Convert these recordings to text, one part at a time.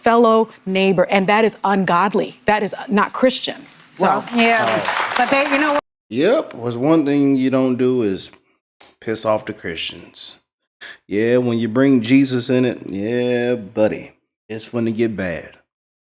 fellow neighbor, and that is ungodly. That is not Christian. So, well, yeah, but they, you know what? Yep, was one thing you don't do is piss off the Christians. Yeah, when you bring Jesus in it, yeah, buddy, it's finna get bad.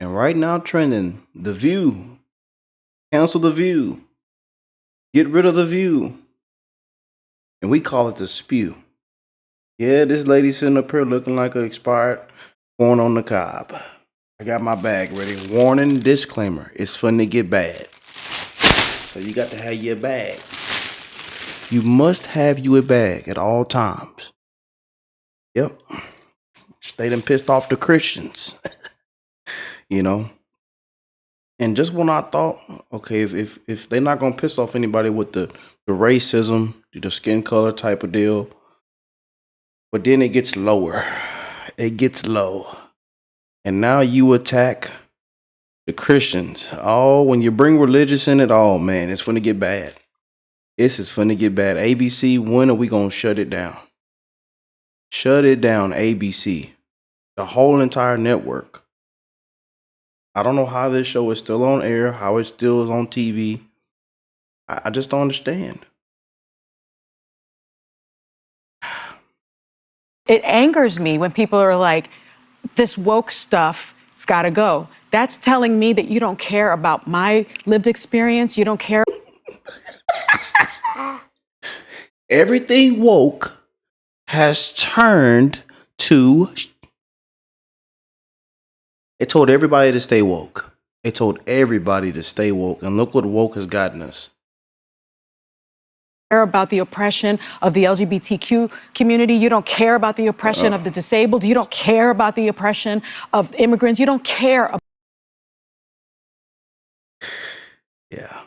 And right now, trending, The View. Cancel The View. Get rid of The View. And we call it The Spew. Yeah, this lady sitting up here looking like an expired corn on the cob. I got my bag ready. Warning, disclaimer, it's finna get bad. So you got to have your bag. You must have you a bag at all times. Yep. They done pissed off the Christians. You know. And just when I thought, okay, if they're not gonna piss off anybody with the racism, the skin color type of deal, but then it gets lower. It gets low. And now you attack the Christians. Oh, when you bring religious in it, oh man, it's finna get bad. This is finna get bad. ABC, when are we gonna shut it down? Shut it down, ABC. The whole entire network. I don't know how this show is still on air, how it still is on TV. I just don't understand. it angers me when people are like, this woke stuff, it's got to go. That's telling me that you don't care about my lived experience. You don't care. Everything woke has turned to. It told everybody to stay woke. It told everybody to stay woke. And look what woke has gotten us. Care about the oppression of the LGBTQ community. You don't care about the oppression of the disabled. You don't care about the oppression of immigrants. You don't care about. Yeah.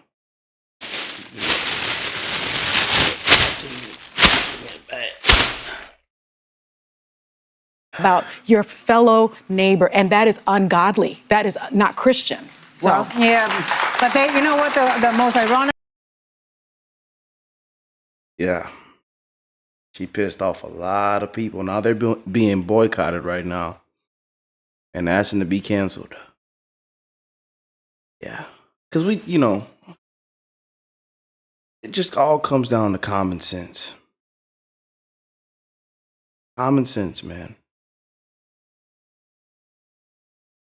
About your fellow neighbor, and that is ungodly. That is not Christian. So. Well, yeah, but they, you know what, the most ironic. Yeah. She pissed off a lot of people. Now they're being boycotted right now and asking to be canceled. Yeah. Because we, you know, it just all comes down to common sense. Common sense, man.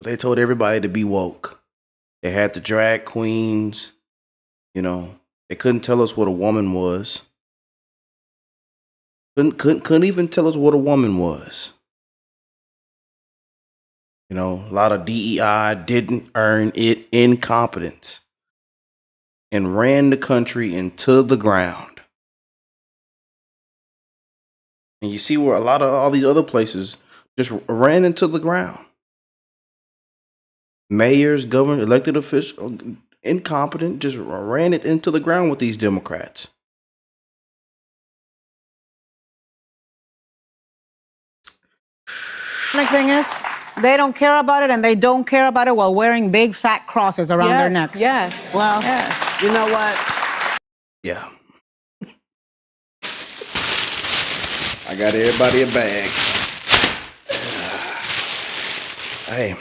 They told everybody to be woke. They had the drag queens, you know, they couldn't tell us what a woman was. Couldn't even tell us what a woman was. You know, a lot of DEI didn't earn it, incompetence, and ran the country into the ground. And you see where a lot of all these other places just ran into the ground. Mayors, government, elected officials, incompetent, just ran it into the ground with these Democrats. The thing is, they don't care about it, and they don't care about it while wearing big fat crosses around their necks. Yes. Well, yes. You know what? Yeah. I got everybody a bag. Hey,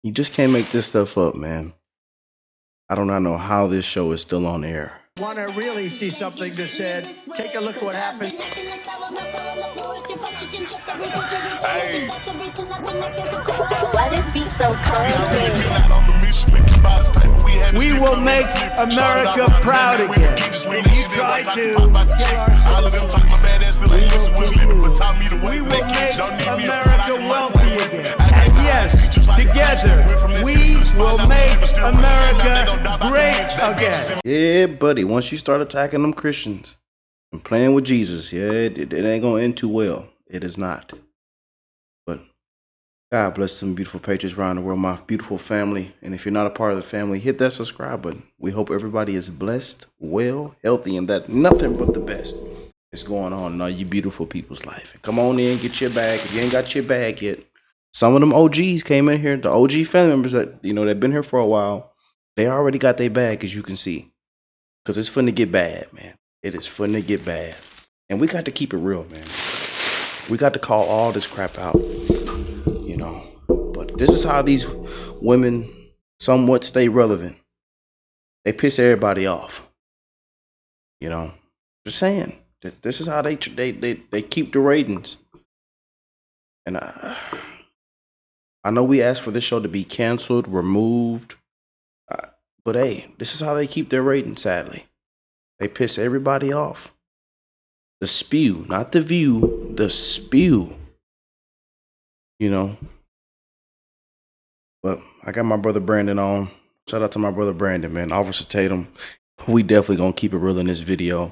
you just can't make this stuff up, man. I do not know how this show is still on air. Want to really see something that said, take a look at what happened. Hey. Why this beat so cold? We will make America proud again. When you try to kill our we will make America wealthy again. And yes, together, we will make America great again. Yeah, buddy, once you start attacking them Christians and playing with Jesus, yeah, it ain't going to end too well. It is not. But God bless some beautiful patriots around the world, my beautiful family. And if you're not a part of the family, hit that subscribe button. We hope everybody is blessed, well, healthy, and that nothing but the best is going on in all you beautiful people's life. Come on in, get your bag. If you ain't got your bag yet, some of them OGs came in here, the OG family members that, you know, they've been here for a while. They already got their bag, as you can see. Because it's finna get bad, man. It is finna get bad. And we got to keep it real, man. We got to call all this crap out, you know. But This is how these women somewhat stay relevant. They piss everybody off. You know, just saying. This is how they keep the ratings. And I know we asked for this show to be canceled, removed, but hey, this is how they keep their ratings. Sadly, they piss everybody off. The spew, not the view, the spew. You know. But I got my brother Brandon on. Shout out to my brother Brandon, man. Officer Tatum. We definitely gonna keep it real in this video.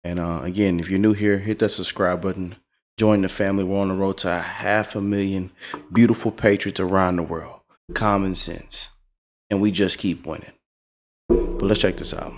And again, if you're new here, hit that subscribe button. Join the family. We're on the road to 500,000 beautiful patriots around the world. Common sense. And we just keep winning. But let's check this out.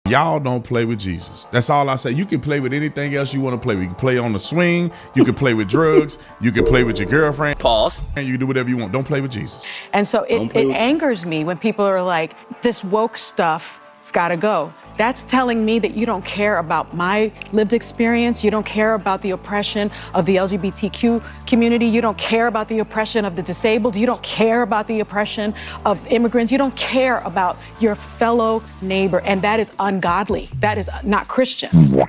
Y'all don't play with Jesus. That's all I say. You can play with anything else you want to play with. You can play on the swing. You can play with drugs. You can play with your girlfriend. Pause. And you can do whatever you want. Don't play with Jesus. And so it angers me when people are like, this woke stuff's gotta go. That's telling me that you don't care about my lived experience. You don't care about the oppression of the LGBTQ community. You don't care about the oppression of the disabled. You don't care about the oppression of immigrants. You don't care about your fellow neighbor. And that is ungodly. That is not Christian.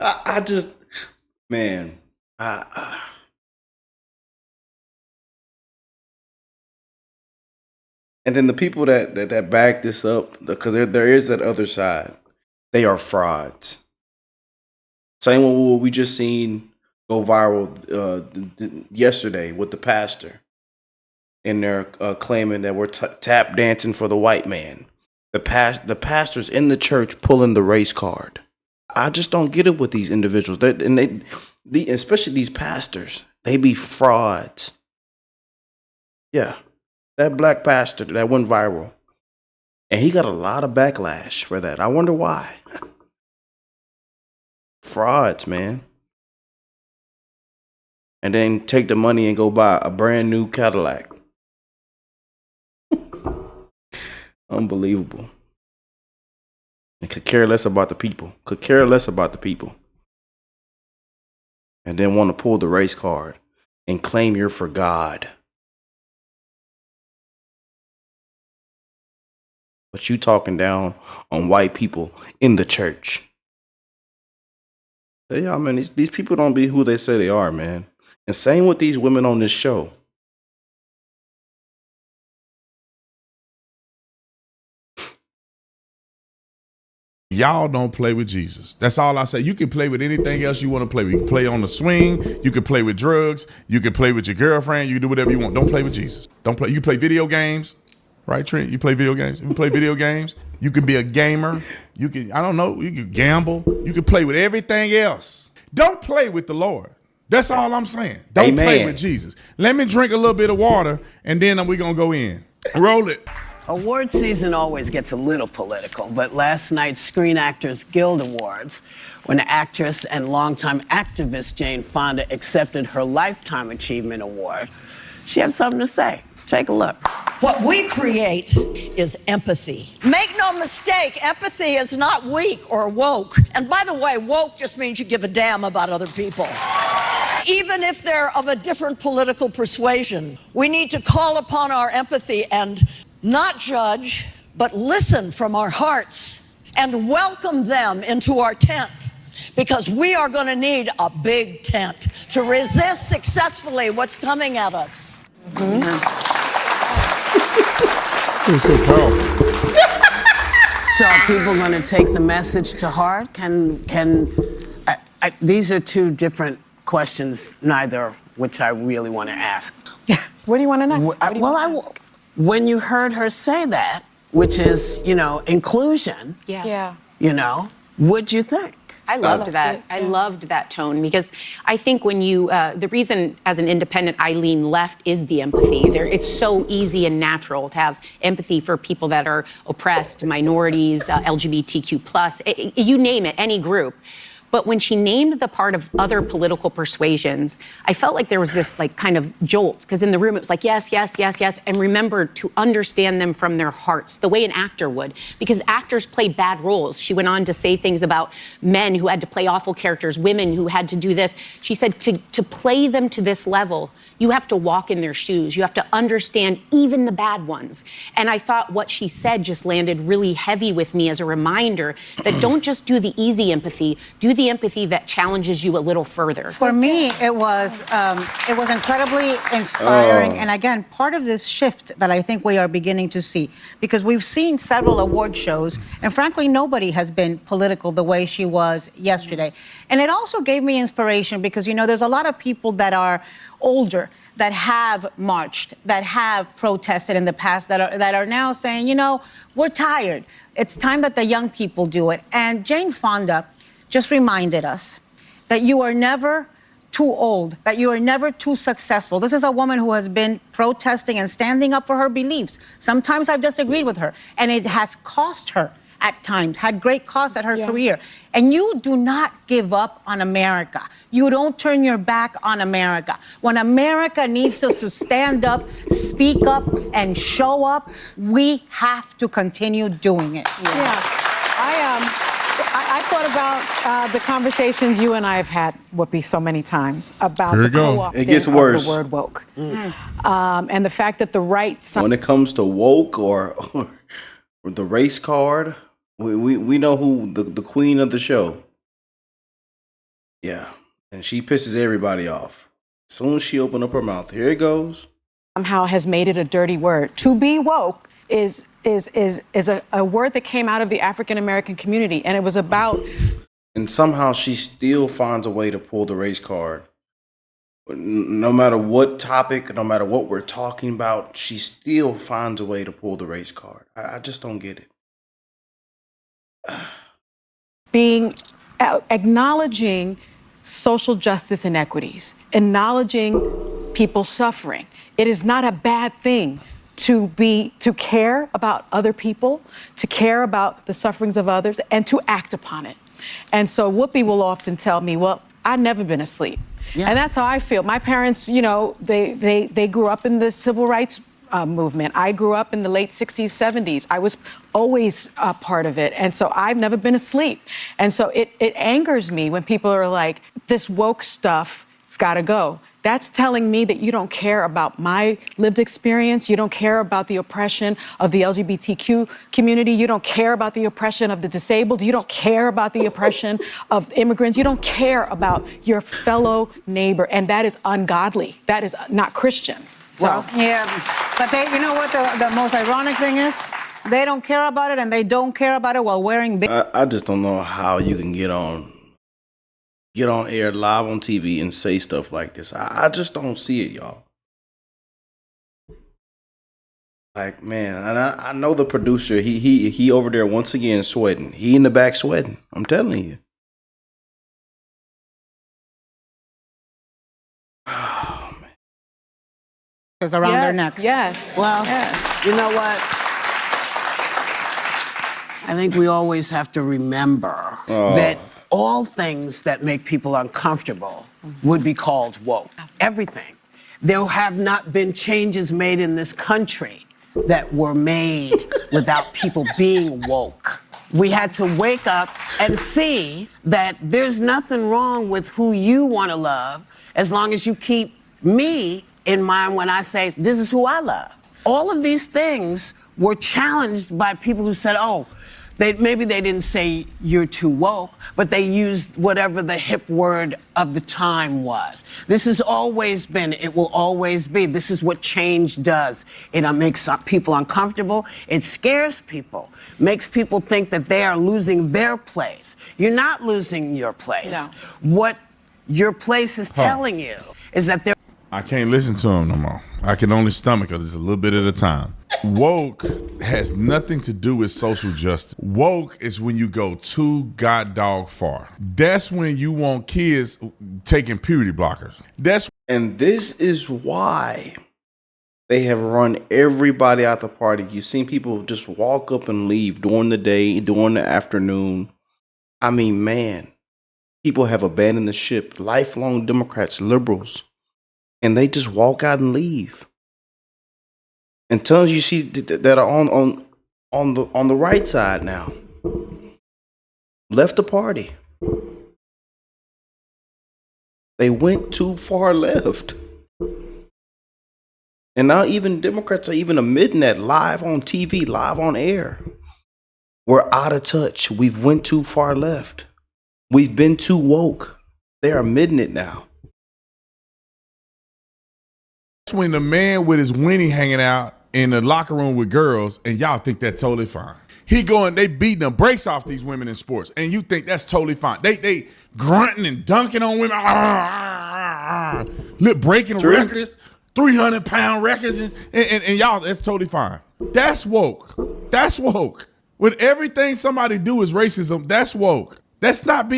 I just, man, and then the people that back this up, because there is that other side, they are frauds. Same with what we just seen go viral yesterday with the pastor, and they're claiming that we're tap dancing for the white man. The pastors in the church pulling the race card. I just don't get it with these individuals. Especially these pastors, they be frauds. Yeah. That black pastor that went viral, and he got a lot of backlash for that. I wonder why. Frauds, man. And then take the money and go buy a brand new Cadillac. Unbelievable. And could care less about the people. Could care less about the people. And then want to pull the race card and claim you're for God. But you talking down on white people in the church. Yeah, man, these people don't be who they say they are, man. And same with these women on this show. Y'all don't play with Jesus. That's all I say. You can play with anything else you want to play with. You can play on the swing. You can play with drugs. You can play with your girlfriend. You can do whatever you want. Don't play with Jesus. Don't play. You can play video games. Right, Trent? You play video games? You can play video games. You can be a gamer. You can, I don't know, you can gamble. You can play with everything else. Don't play with the Lord. That's all I'm saying. Don't play with Jesus. Let me drink a little bit of water, and then we're going to go in. Roll it. Award season always gets a little political, but last night's Screen Actors Guild Awards, when actress and longtime activist Jane Fonda accepted her Lifetime Achievement Award, she had something to say. Take a look. What we create is empathy. Make no mistake, empathy is not weak or woke. And by the way, woke just means you give a damn about other people. Even if they're of a different political persuasion, we need to call upon our empathy and not judge, but listen from our hearts and welcome them into our tent. Because we are going to need a big tent to resist successfully what's coming at us. So powerful. So are people going to take the message to heart? These are two different questions, neither which I really want to ask. Yeah. What do you want to know? When you heard her say that, which is, inclusion, what'd you think? I loved that. I loved that tone because I think when the reason as an independent I lean left is the empathy. It's so easy and natural to have empathy for people that are oppressed, minorities, LGBTQ+, you name it, any group. But when she named the part of other political persuasions, I felt like there was this kind of jolt, because in the room it was like, yes, yes, yes, yes, and remember to understand them from their hearts, the way an actor would, because actors play bad roles. She went on to say things about men who had to play awful characters, women who had to do this. She said to play them to this level, You have to walk in their shoes. You have to understand even the bad ones. And I thought what she said just landed really heavy with me as a reminder that don't just do the easy empathy, do the empathy that challenges you a little further. For me, it was incredibly inspiring. And again, part of this shift that I think we are beginning to see, because we've seen several award shows, and frankly, nobody has been political the way she was yesterday. And it also gave me inspiration because, you know, there's a lot of people that are older that have marched, that have protested in the past, that are now saying, you know, we're tired. It's time that the young people do it. And Jane Fonda just reminded us that you are never too old, that you are never too successful. This is a woman who has been protesting and standing up for her beliefs. Sometimes I've disagreed with her, and it has cost her at times, had great cost at her career. And you do not give up on America. You don't turn your back on America. When America needs us to stand up, speak up, and show up, we have to continue doing it. I thought about the conversations you and I have had, Whoopi, so many times about the co-opting It gets worse. of the word woke. And the fact that the right... When it comes to woke or the race card, we know who the queen of the show. Yeah, and she pisses everybody off. As soon as she opened up her mouth, here it goes. Somehow has made it a dirty word. To be woke is a word that came out of the African American community, and it was about... And somehow she still finds a way to pull the race card. No matter what topic, no matter what we're talking about, she still finds a way to pull the race card. I just don't get it. Acknowledging social justice inequities, acknowledging people suffering. It is not a bad thing to care about other people, to care about the sufferings of others, and to act upon it. And so Whoopi will often tell me, well, I've never been asleep. And that's how I feel. My parents, you know, they grew up in the civil rights movement. I grew up in the late 60s, 70s. I was always a part of it. And so I've never been asleep. And so it angers me when people are like, this woke stuff, it's got to go. That's telling me that you don't care about my lived experience. You don't care about the oppression of the LGBTQ community. You don't care about the oppression of the disabled. You don't care about the oppression of immigrants. You don't care about your fellow neighbor. And that is ungodly. That is not Christian. So. Well, yeah, but you know what the most ironic thing is? They don't care about it, and they don't care about it while wearing big... I just don't know how you can get on air live on TV and say stuff like this. I just don't see it, y'all. Like, man, and I know the producer, he over there once again sweating. He in the back sweating. I'm telling you. Oh, man. Around their necks. Yes. Well, you know what? I think we always have to remember that all things that make people uncomfortable would be called woke. Everything. There have not been changes made in this country that were made without people being woke. We had to wake up and see that there's nothing wrong with who you want to love as long as you keep me in mind when I say, this is who I love. All of these things were challenged by people who said, oh, maybe they didn't say you're too woke, but they used whatever the hip word of the time was. This has always been, it will always be. This is what change does. It makes people uncomfortable. It scares people, makes people think that they are losing their place. You're not losing your place. No. What your place is telling you is that they're... I can't listen to him no more. I can only stomach it. It's a little bit at a time. Woke has nothing to do with social justice. Woke is when you go too goddog far. That's when you want kids taking puberty blockers. And this is why they have run everybody out the party. You've seen people just walk up and leave during the day, during the afternoon. I mean, man, people have abandoned the ship. Lifelong Democrats, liberals. And they just walk out and leave. Until you see that are on the right side now, left the party. They went too far left. And now even Democrats are even admitting that live on TV, live on air. We're out of touch. We've went too far left. We've been too woke. They're admitting it now. That's when the man with his weenie hanging out in the locker room with girls, and y'all think that's totally fine. They beating the brakes off these women in sports, and you think that's totally fine. They grunting and dunking on women, lip breaking records, 300-pound records, and y'all, that's totally fine. That's woke. That's woke. When everything somebody do is racism, that's woke. That's not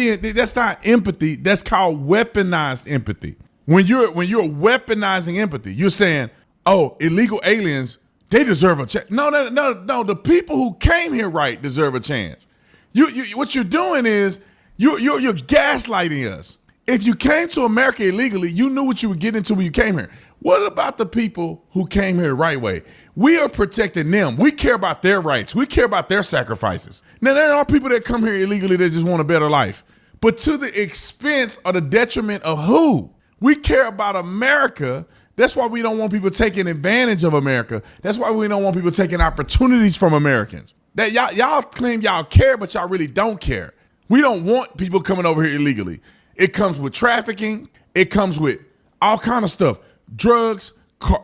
empathy. That's called weaponized empathy. When you're weaponizing empathy, you're saying, oh, illegal aliens, they deserve a chance. No. The people who came here right deserve a chance. What you're doing is you're gaslighting us. If you came to America illegally, you knew what you were getting into when you came here. What about the people who came here the right way? We are protecting them. We care about their rights. We care about their sacrifices. Now, there are people that come here illegally that just want a better life. But to the expense or the detriment of who? We care about America. That's why we don't want people taking advantage of America. That's why we don't want people taking opportunities from Americans. That y'all claim y'all care, but y'all really don't care. We don't want people coming over here illegally. It comes with trafficking. It comes with all kind of stuff. Drugs,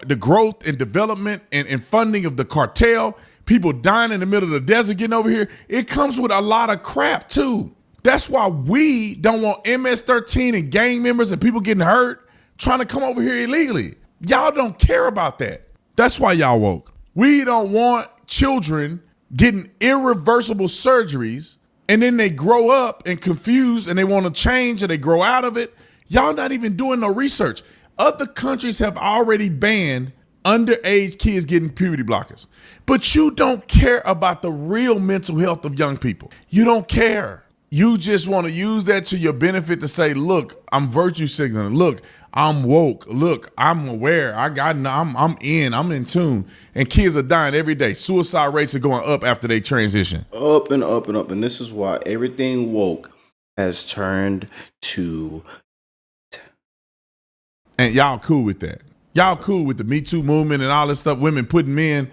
the growth and development and funding of the cartel, people dying in the middle of the desert getting over here. It comes with a lot of crap too. That's why we don't want MS-13 and gang members and people getting hurt trying to come over here illegally. Y'all don't care about that. That's why y'all woke. We don't want children getting irreversible surgeries and then they grow up and confused and they want to change and they grow out of it. Y'all not even doing no research. Other countries have already banned underage kids getting puberty blockers. But you don't care about the real mental health of young people. You don't care. You just want to use that to your benefit to say, look, I'm virtue signaling. Look, I'm woke. Look, I'm aware. I'm in tune. And kids are dying every day. Suicide rates are going up after they transition. Up and up and up. And this is why everything woke has turned to. And y'all cool with that. Y'all cool with the Me Too movement and all this stuff. Women putting men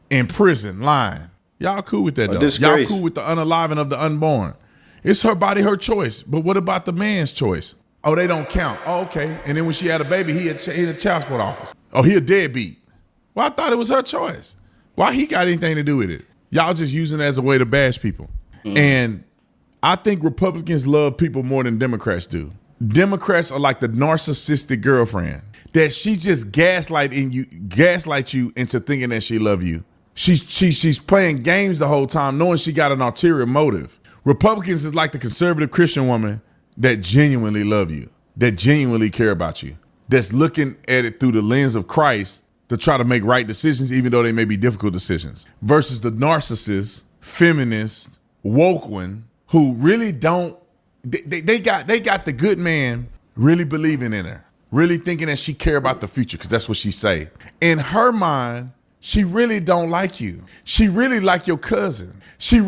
in prison, lying. Y'all cool with that, though. Y'all cool with the unaliving of the unborn. It's her body, her choice. But what about the man's choice? Oh, they don't count. Oh, okay. And then when she had a baby, he had a child support office. Oh, he a deadbeat. Well, I thought it was her choice. Why he got anything to do with it? Y'all just using it as a way to bash people. And I think Republicans love people more than Democrats do. Democrats are like the narcissistic girlfriend that she just gaslight you into thinking that she love you. She's playing games the whole time, knowing she got an ulterior motive. Republicans is like the conservative Christian woman that genuinely love you, that genuinely care about you, that's looking at it through the lens of Christ to try to make right decisions, even though they may be difficult decisions, versus the narcissist, feminist, woke one who really don't. They got the good man really believing in her, really thinking that she care about the future because that's what she say. In her mind, she really don't like you. She really like your cousin. She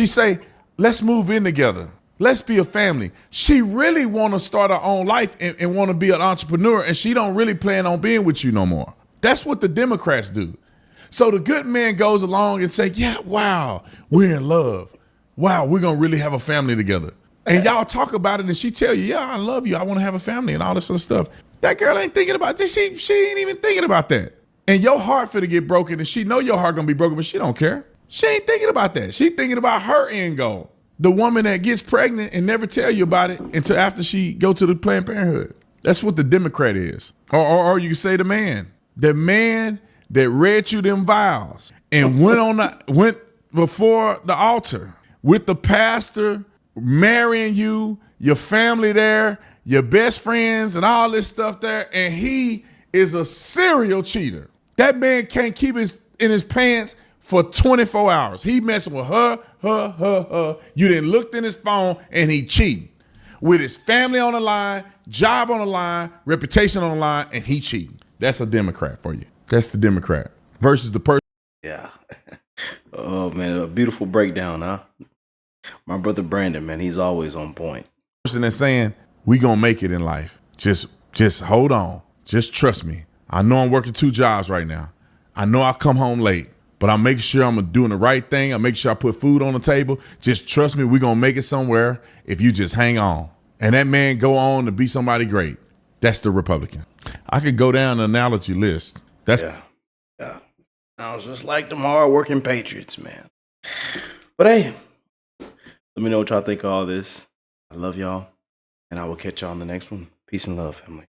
say, let's move in together. Let's be a family. She really want to start her own life and want to be an entrepreneur, and she don't really plan on being with you no more. That's what the Democrats do. So the good man goes along and say, yeah, wow, we're in love. Wow, we're going to really have a family together. And y'all talk about it and she tell you, yeah, I love you. I want to have a family and all this other stuff. That girl ain't thinking about this. She ain't even thinking about that. And your heart finna get broken and she know your heart gonna be broken, but she don't care. She ain't thinking about that. She thinking about her end goal. The woman that gets pregnant and never tell you about it until after she go to the Planned Parenthood. That's what the Democrat is. Or you can say the man that read you them vows and went before the altar with the pastor marrying you, your family there, your best friends and all this stuff there, and he is a serial cheater. That man can't keep in his pants for 24 hours. He messing with her. You done looked in his phone and he cheating. With his family on the line, job on the line, reputation on the line, and he cheating. That's a Democrat for you. That's the Democrat versus the person. Yeah. Oh, man, a beautiful breakdown, huh? My brother Brandon, man, he's always on point. Person that's saying, we gonna make it in life. Just hold on. Just trust me. I know I'm working 2 jobs right now. I know I come home late, but I make sure I'm doing the right thing. I make sure I put food on the table. Just trust me, we're going to make it somewhere if you just hang on. And that man go on to be somebody great. That's the Republican. I could go down the analogy list. That's Yeah. Sounds just like them hard-working patriots, man. But hey, let me know what y'all think of all this. I love y'all, and I will catch y'all on the next one. Peace and love, family.